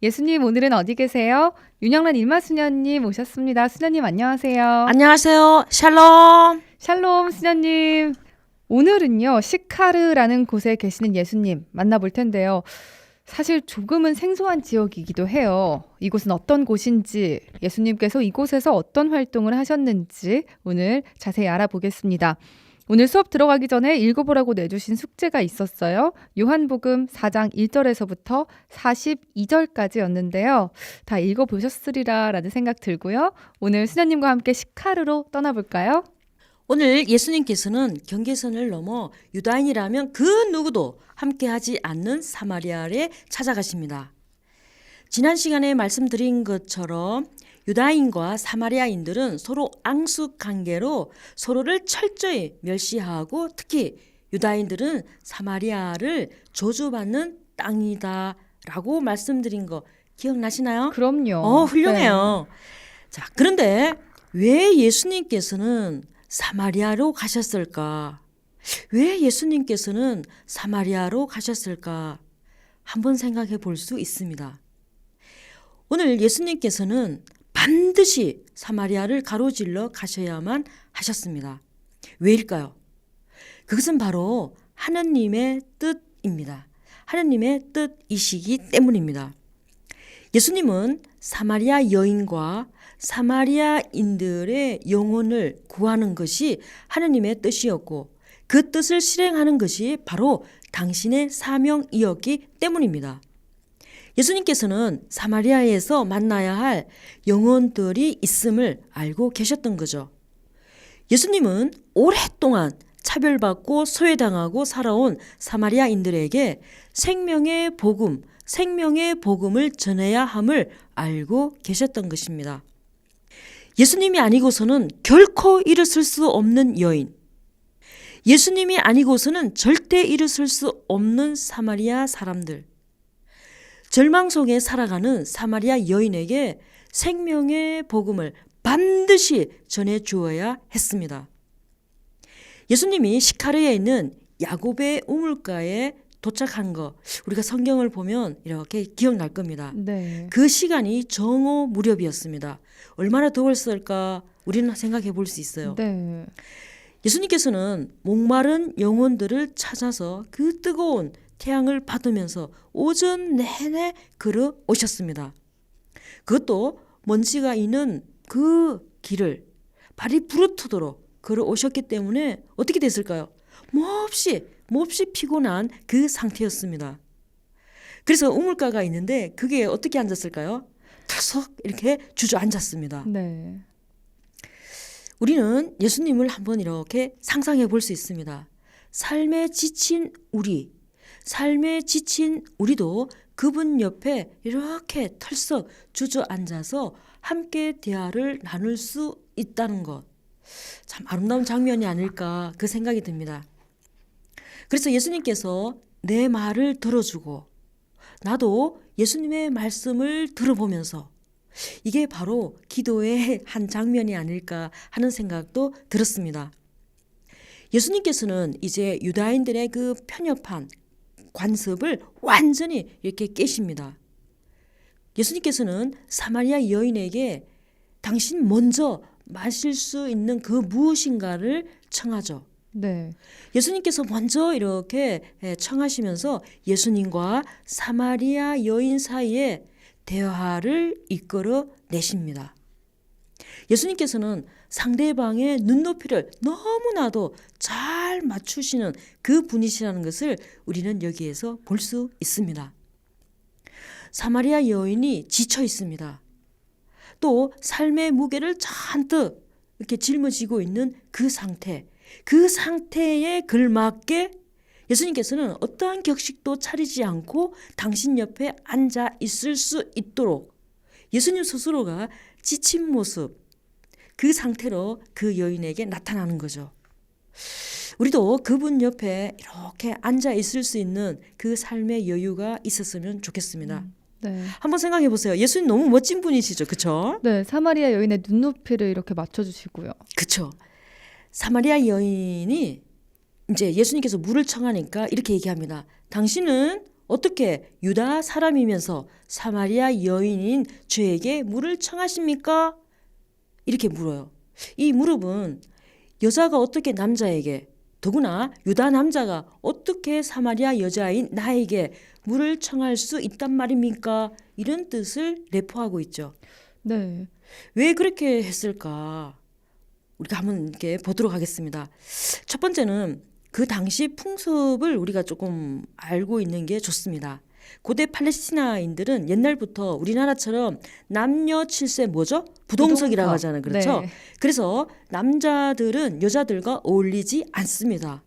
예수님 오늘은 어디 계세요? 윤영란 일마수녀님 오셨습니다. 수녀님 안녕하세요. 안녕하세요. 샬롬. 샬롬 수녀님. 오늘은요 시카르라는 곳에 계시는 예수님 만나볼 텐데요. 사실 조금은 생소한 지역이기도 해요. 이곳은 어떤 곳인지, 예수님께서 이곳에서 어떤 활동을 하셨는지 오늘 자세히 알아보겠습니다. 오늘 수업 들어가기 전에 읽어보라고 내주신 숙제가 있었어요. 요한복음 4장 1절에서부터 42절까지였는데요. 다 읽어보셨으리라 라는 생각 들고요. 오늘 수녀님과 함께 시카르로 떠나볼까요? 오늘 예수님께서는 경계선을 넘어 유다인이라면 그 누구도 함께하지 않는 사마리아에 찾아가십니다. 지난 시간에 말씀드린 것처럼 유다인과 사마리아인들은 서로 앙숙 관계로 서로를 철저히 멸시하고 특히 유다인들은 사마리아를 저주받는 땅이다 라고 말씀드린 거 기억나시나요? 그럼요. 훌륭해요. 자, 그런데 왜 예수님께서는 사마리아로 가셨을까? 왜 예수님께서는 사마리아로 가셨을까? 한번 생각해 볼 수 있습니다. 오늘 예수님께서는 반드시 사마리아를 가로질러 가셔야만 하셨습니다. 왜일까요? 그것은 바로 하느님의 뜻입니다. 하느님의 뜻이시기 때문입니다. 예수님은 사마리아 여인과 사마리아인들의 영혼을 구하는 것이 하느님의 뜻이었고 그 뜻을 실행하는 것이 바로 당신의 사명이었기 때문입니다. 예수님께서는 사마리아에서 만나야 할 영혼들이 있음을 알고 계셨던 거죠. 예수님은 오랫동안 차별받고 소외당하고 살아온 사마리아인들에게 생명의 복음을 전해야 함을 알고 계셨던 것입니다. 예수님이 아니고서는 결코 일어설 수 없는 여인, 예수님이 아니고서는 절대 일어설 수 없는 사마리아 사람들, 절망 속에 살아가는 사마리아 여인에게 생명의 복음을 반드시 전해 주어야 했습니다. 예수님이 시카르에 있는 야곱의 우물가에 도착한 거 우리가 성경을 보면 이렇게 기억날 겁니다. 네. 그 시간이 정오 무렵이었습니다. 얼마나 더웠을까 우리는 생각해 볼 수 있어요. 네. 예수님께서는 목마른 영혼들을 찾아서 그 뜨거운 태양을 받으면서 오전 내내 걸어 오셨습니다. 그것도 먼지가 있는 그 길을 발이 부르트도록 걸어 오셨기 때문에 어떻게 됐을까요? 몹시 피곤한 그 상태였습니다. 그래서 우물가가 있는데 그게 어떻게 앉았을까요? 털썩 이렇게 주저앉았습니다. 네. 우리는 예수님을 한번 이렇게 상상해 볼 수 있습니다. 삶에 지친 우리도 그분 옆에 이렇게 털썩 주저앉아서 함께 대화를 나눌 수 있다는 것. 참 아름다운 장면이 아닐까 그 생각이 듭니다. 그래서 예수님께서 내 말을 들어주고 나도 예수님의 말씀을 들어보면서 이게 바로 기도의 한 장면이 아닐까 하는 생각도 들었습니다. 예수님께서는 이제 유다인들의 그 편협한 관습을 완전히 이렇게 깨십니다. 예수님께서는 사마리아 여인에게 당신 먼저 마실 수 있는 그 무엇인가를 청하죠. 네. 예수님께서 먼저 이렇게 청하시면서 예수님과 사마리아 여인 사이에 대화를 이끌어 내십니다. 예수님께서는 상대방의 눈높이를 너무나도 잘 맞추시는 그 분이시라는 것을 우리는 여기에서 볼 수 있습니다. 사마리아 여인이 지쳐 있습니다. 또 삶의 무게를 잔뜩 이렇게 짊어지고 있는 그 상태에 걸맞게 예수님께서는 어떠한 격식도 차리지 않고 당신 옆에 앉아 있을 수 있도록 예수님 스스로가 지친 모습, 그 상태로 그 여인에게 나타나는 거죠. 우리도 그분 옆에 이렇게 앉아 있을 수 있는 그 삶의 여유가 있었으면 좋겠습니다. 네. 한번 생각해 보세요. 예수님 너무 멋진 분이시죠. 그렇죠? 네, 사마리아 여인의 눈높이를 이렇게 맞춰주시고요. 그렇죠. 사마리아 여인이 이제 예수님께서 물을 청하니까 이렇게 얘기합니다. 당신은 어떻게 유다 사람이면서 사마리아 여인인 저에게 물을 청하십니까? 이렇게 물어요. 이 물음은 여자가 어떻게 남자에게, 더구나 유다 남자가 어떻게 사마리아 여자인 나에게 물을 청할 수 있단 말입니까? 이런 뜻을 내포하고 있죠. 네. 왜 그렇게 했을까? 우리가 한번 이렇게 보도록 하겠습니다. 첫 번째는 그 당시 풍습을 우리가 조금 알고 있는 게 좋습니다. 고대 팔레스티나인들은 옛날부터 우리나라처럼 남녀 칠세 뭐죠? 부동석이라고 부동석. 하잖아요. 그렇죠? 네. 그래서 남자들은 여자들과 어울리지 않습니다.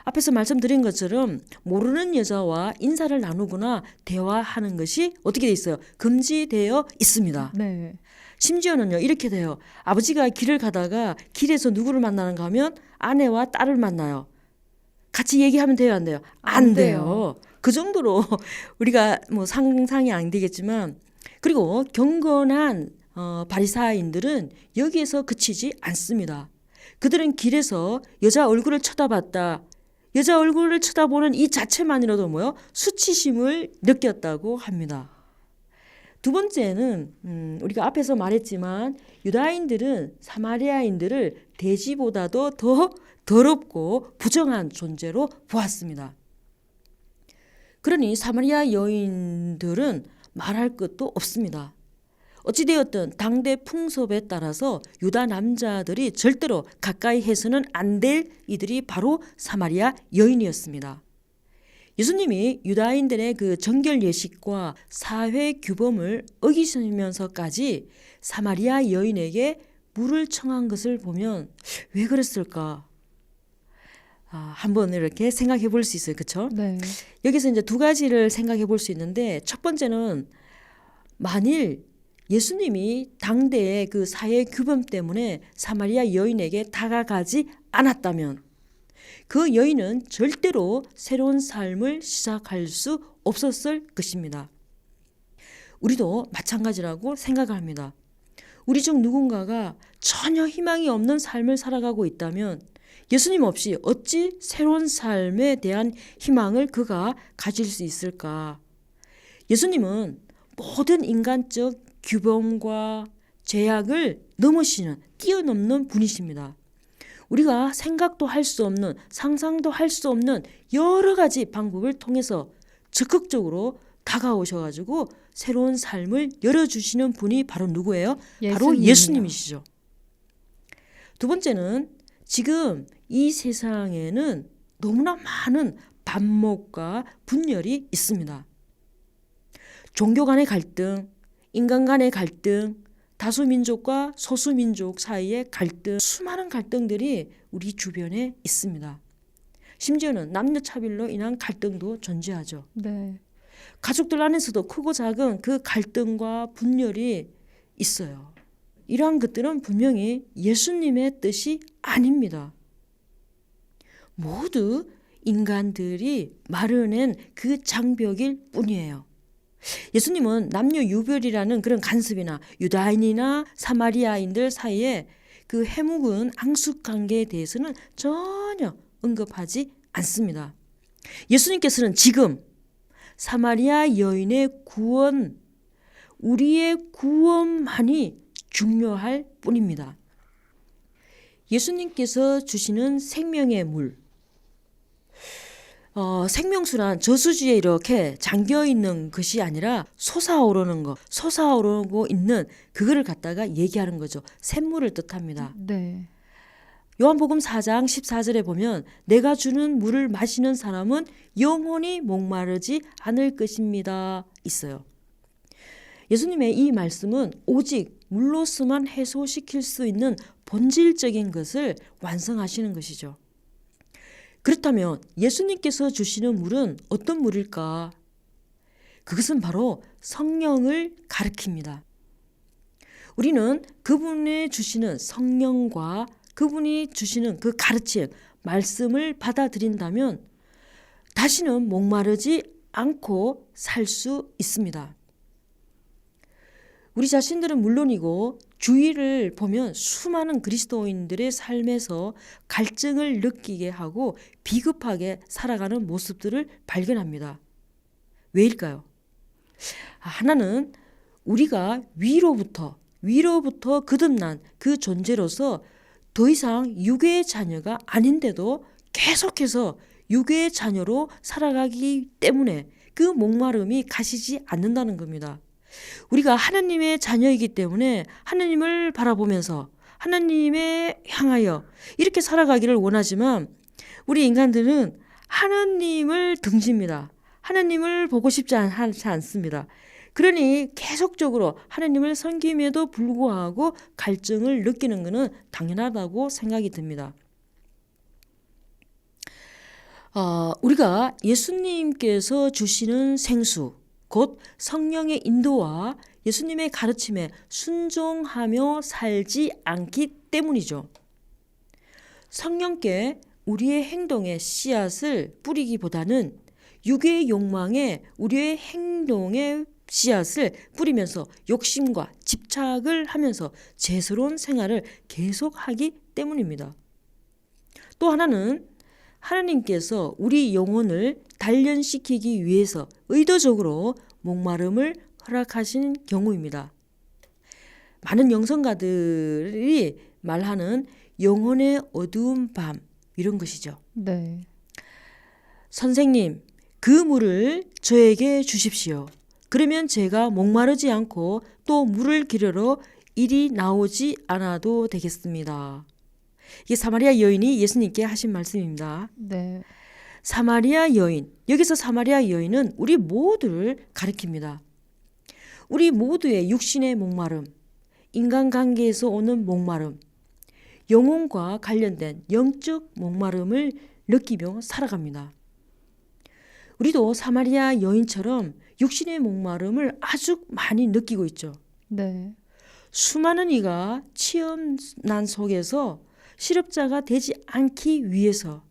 앞에서 말씀드린 것처럼 모르는 여자와 인사를 나누거나 대화하는 것이 어떻게 돼 있어요? 금지되어 있습니다. 네. 심지어는요 이렇게 돼요. 아버지가 길을 가다가 길에서 누구를 만나는가 하면 아내와 딸을 만나요. 같이 얘기하면 돼요, 안 돼요? 안 안 돼요. 돼요. 그 정도로 우리가 뭐 상상이 안 되겠지만, 그리고 경건한 바리사인들은 여기에서 그치지 않습니다. 그들은 길에서 여자 얼굴을 쳐다봤다. 여자 얼굴을 쳐다보는 이 자체만이라도 뭐요? 수치심을 느꼈다고 합니다. 두 번째는 우리가 앞에서 말했지만 유다인들은 사마리아인들을 돼지보다도 더 더럽고 부정한 존재로 보았습니다. 그러니 사마리아 여인들은 말할 것도 없습니다. 어찌되었든 당대 풍습에 따라서 유다 남자들이 절대로 가까이 해서는 안 될 이들이 바로 사마리아 여인이었습니다. 예수님이 유다인들의 그 정결 예식과 사회 규범을 어기시면서까지 사마리아 여인에게 물을 청한 것을 보면 왜 그랬을까? 한번 이렇게 생각해 볼 수 있어요. 그렇죠? 네. 여기서 이제 두 가지를 생각해 볼 수 있는데, 첫 번째는 만일 예수님이 당대의 그 사회 규범 때문에 사마리아 여인에게 다가가지 않았다면 그 여인은 절대로 새로운 삶을 시작할 수 없었을 것입니다. 우리도 마찬가지라고 생각합니다. 우리 중 누군가가 전혀 희망이 없는 삶을 살아가고 있다면 예수님 없이 어찌 새로운 삶에 대한 희망을 그가 가질 수 있을까? 예수님은 모든 인간적 규범과 제약을 넘으시는, 뛰어넘는 분이십니다. 우리가 생각도 할 수 없는, 상상도 할 수 없는 여러 가지 방법을 통해서 적극적으로 다가오셔가지고 새로운 삶을 열어주시는 분이 바로 누구예요? 바로 예수님이요. 예수님이시죠. 두 번째는 지금 이 세상에는 너무나 많은 반목과 분열이 있습니다. 종교 간의 갈등, 인간 간의 갈등, 다수민족과 소수민족 사이의 갈등, 수많은 갈등들이 우리 주변에 있습니다. 심지어는 남녀차별로 인한 갈등도 존재하죠. 네. 가족들 안에서도 크고 작은 그 갈등과 분열이 있어요. 이러한 것들은 분명히 예수님의 뜻이 아닙니다. 모두 인간들이 마련한 그 장벽일 뿐이에요. 예수님은 남녀 유별이라는 그런 간섭이나 유다인이나 사마리아인들 사이에 그 해묵은 앙숙 관계에 대해서는 전혀 언급하지 않습니다. 예수님께서는 지금 사마리아 여인의 구원, 우리의 구원만이 중요할 뿐입니다. 예수님께서 주시는 생명의 물, 생명수란 저수지에 이렇게 잠겨있는 것이 아니라 솟아오르는 것, 솟아오르고 있는 그거를 갖다가 얘기하는 거죠. 샘물을 뜻합니다. 네. 요한복음 4장 14절에 보면 내가 주는 물을 마시는 사람은 영원히 목마르지 않을 것입니다. 있어요. 예수님의 이 말씀은 오직 물로서만 해소시킬 수 있는 본질적인 것을 완성하시는 것이죠. 그렇다면 예수님께서 주시는 물은 어떤 물일까? 그것은 바로 성령을 가리킵니다. 우리는 그분이 주시는 성령과 그분이 주시는 그 가르침, 말씀을 받아들인다면 다시는 목마르지 않고 살 수 있습니다. 우리 자신들은 물론이고 주위를 보면 수많은 그리스도인들의 삶에서 갈증을 느끼게 하고 비겁하게 살아가는 모습들을 발견합니다. 왜일까요? 하나는 우리가 위로부터 거듭난 그 존재로서 더 이상 육의 자녀가 아닌데도 계속해서 육의 자녀로 살아가기 때문에 그 목마름이 가시지 않는다는 겁니다. 우리가 하나님의 자녀이기 때문에 하나님을 바라보면서 하나님에 향하여 이렇게 살아가기를 원하지만 우리 인간들은 하나님을 등집니다. 하나님을 보고 싶지 않습니다. 그러니 계속적으로 하나님을 섬김에도 불구하고 갈증을 느끼는 것은 당연하다고 생각이 듭니다. 우리가 예수님께서 주시는 생수, 곧 성령의 인도와 예수님의 가르침에 순종하며 살지 않기 때문이죠. 성령께 우리의 행동에 씨앗을 뿌리기보다는 육의 욕망에 우리의 행동에 씨앗을 뿌리면서 욕심과 집착을 하면서 죄스러운 생활을 계속하기 때문입니다. 또 하나는 하나님께서 우리 영혼을 단련시키기 위해서 의도적으로 목마름을 허락하신 경우입니다. 많은 영성가들이 말하는 영혼의 어두운 밤 이런 것이죠. 네. 선생님, 그 물을 저에게 주십시오. 그러면 제가 목마르지 않고 또 물을 기르러 이리 나오지 않아도 되겠습니다. 이게 사마리아 여인이 예수님께 하신 말씀입니다. 네. 사마리아 여인, 여기서 사마리아 여인은 우리 모두를 가리킵니다. 우리 모두의 육신의 목마름, 인간관계에서 오는 목마름, 영혼과 관련된 영적 목마름을 느끼며 살아갑니다. 우리도 사마리아 여인처럼 육신의 목마름을 아주 많이 느끼고 있죠. 네. 수많은 수많은 이가 치염난 속에서 실업자가 되지 않기 위해서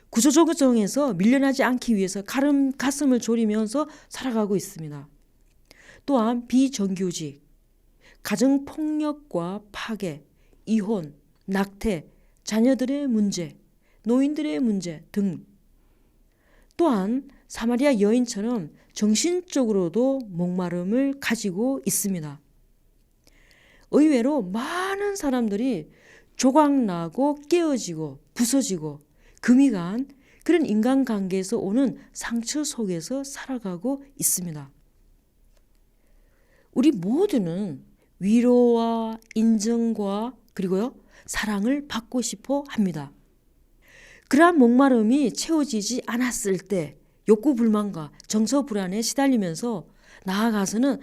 구조조정에서 밀려나지 않기 위해서 가슴을 졸이면서 살아가고 있습니다. 또한 비정규직, 가정폭력과 파괴, 이혼, 낙태, 자녀들의 문제, 노인들의 문제 등 또한 사마리아 여인처럼 정신적으로도 목마름을 가지고 있습니다. 의외로 많은 사람들이 조각나고 깨어지고 부서지고 금이 간 그런 인간관계에서 오는 상처 속에서 살아가고 있습니다. 우리 모두는 위로와 인정과 그리고요 사랑을 받고 싶어 합니다. 그러한 목마름이 채워지지 않았을 때 욕구 불만과 정서 불안에 시달리면서 나아가서는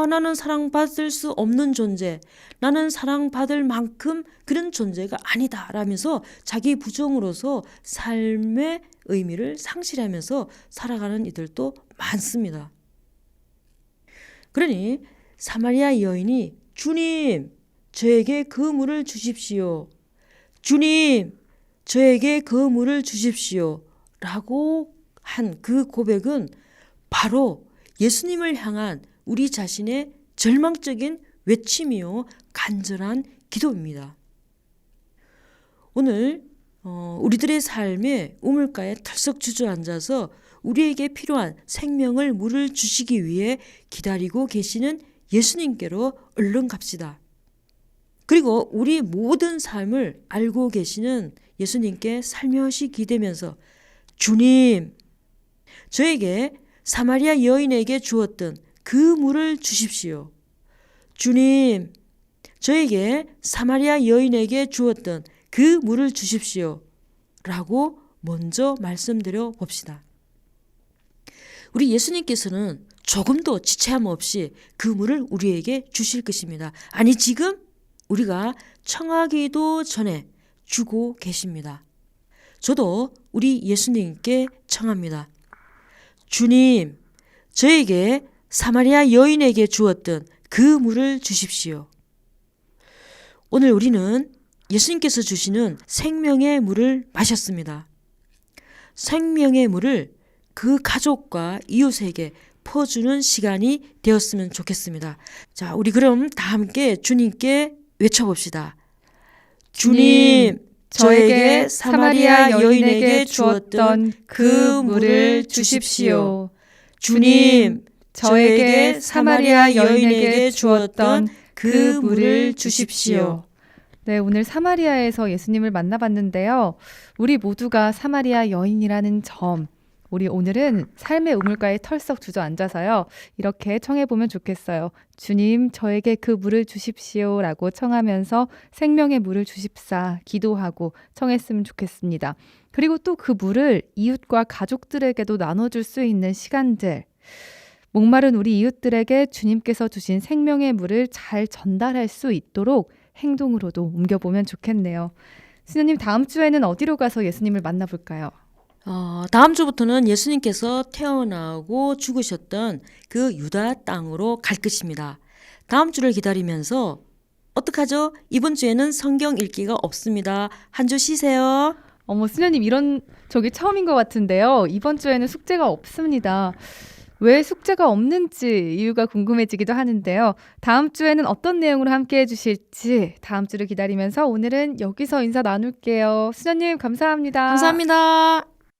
나는 사랑받을 수 없는 존재, 나는 사랑받을 만큼 그런 존재가 아니다 라면서 자기 부정으로서 삶의 의미를 상실하면서 살아가는 이들도 많습니다. 그러니 사마리아 여인이 주님, 저에게 그 물을 주십시오. 주님, 저에게 그 물을 주십시오. 라고 한 그 고백은 바로 예수님을 향한 우리 자신의 절망적인 외침이요 간절한 기도입니다. 오늘 우리들의 삶에 우물가에 털썩 주저앉아서 우리에게 필요한 생명을 물을 주시기 위해 기다리고 계시는 예수님께로 얼른 갑시다. 그리고 우리 모든 삶을 알고 계시는 예수님께 살며시 기대면서 주님, 저에게 사마리아 여인에게 주었던 그 물을 주십시오. 주님, 저에게 사마리아 여인에게 주었던 그 물을 주십시오. 라고 먼저 말씀드려 봅시다. 우리 예수님께서는 조금도 지체함 없이 그 물을 우리에게 주실 것입니다. 아니, 지금 우리가 청하기도 전에 주고 계십니다. 저도 우리 예수님께 청합니다. 주님, 저에게 사마리아 여인에게 주었던 그 물을 주십시오. 오늘 우리는 예수님께서 주시는 생명의 물을 마셨습니다. 생명의 물을 그 가족과 이웃에게 퍼주는 시간이 되었으면 좋겠습니다. 자, 우리 그럼 다 함께 주님께 외쳐봅시다. 주님, 저에게 사마리아 여인에게 주었던 그 물을 주십시오. 주님, 저에게 사마리아 여인에게 주었던 그 물을 주십시오. 네, 오늘 사마리아에서 예수님을 만나봤는데요. 우리 모두가 사마리아 여인이라는 점, 우리 오늘은 삶의 우물가에 털썩 주저앉아서요. 이렇게 청해보면 좋겠어요. 주님, 저에게 그 물을 주십시오 라고 청하면서 생명의 물을 주십사 기도하고 청했으면 좋겠습니다. 그리고 또 그 물을 이웃과 가족들에게도 나눠줄 수 있는 시간들, 목마른 우리 이웃들에게 주님께서 주신 생명의 물을 잘 전달할 수 있도록 행동으로도 옮겨보면 좋겠네요. 수녀님, 다음 주에는 어디로 가서 예수님을 만나볼까요? 다음 주부터는 예수님께서 태어나고 죽으셨던 그 유다 땅으로 갈 것입니다. 다음 주를 기다리면서 어떡하죠? 이번 주에는 성경 읽기가 없습니다. 한 주 쉬세요. 어머, 수녀님 이런 적이 처음인 것 같은데요. 이번 주에는 숙제가 없습니다. 왜 숙제가 없는지 이유가 궁금해지기도 하는데요. 다음 주에는 어떤 내용으로 함께 해주실지 다음 주를 기다리면서 오늘은 여기서 인사 나눌게요. 수녀님 감사합니다. 감사합니다.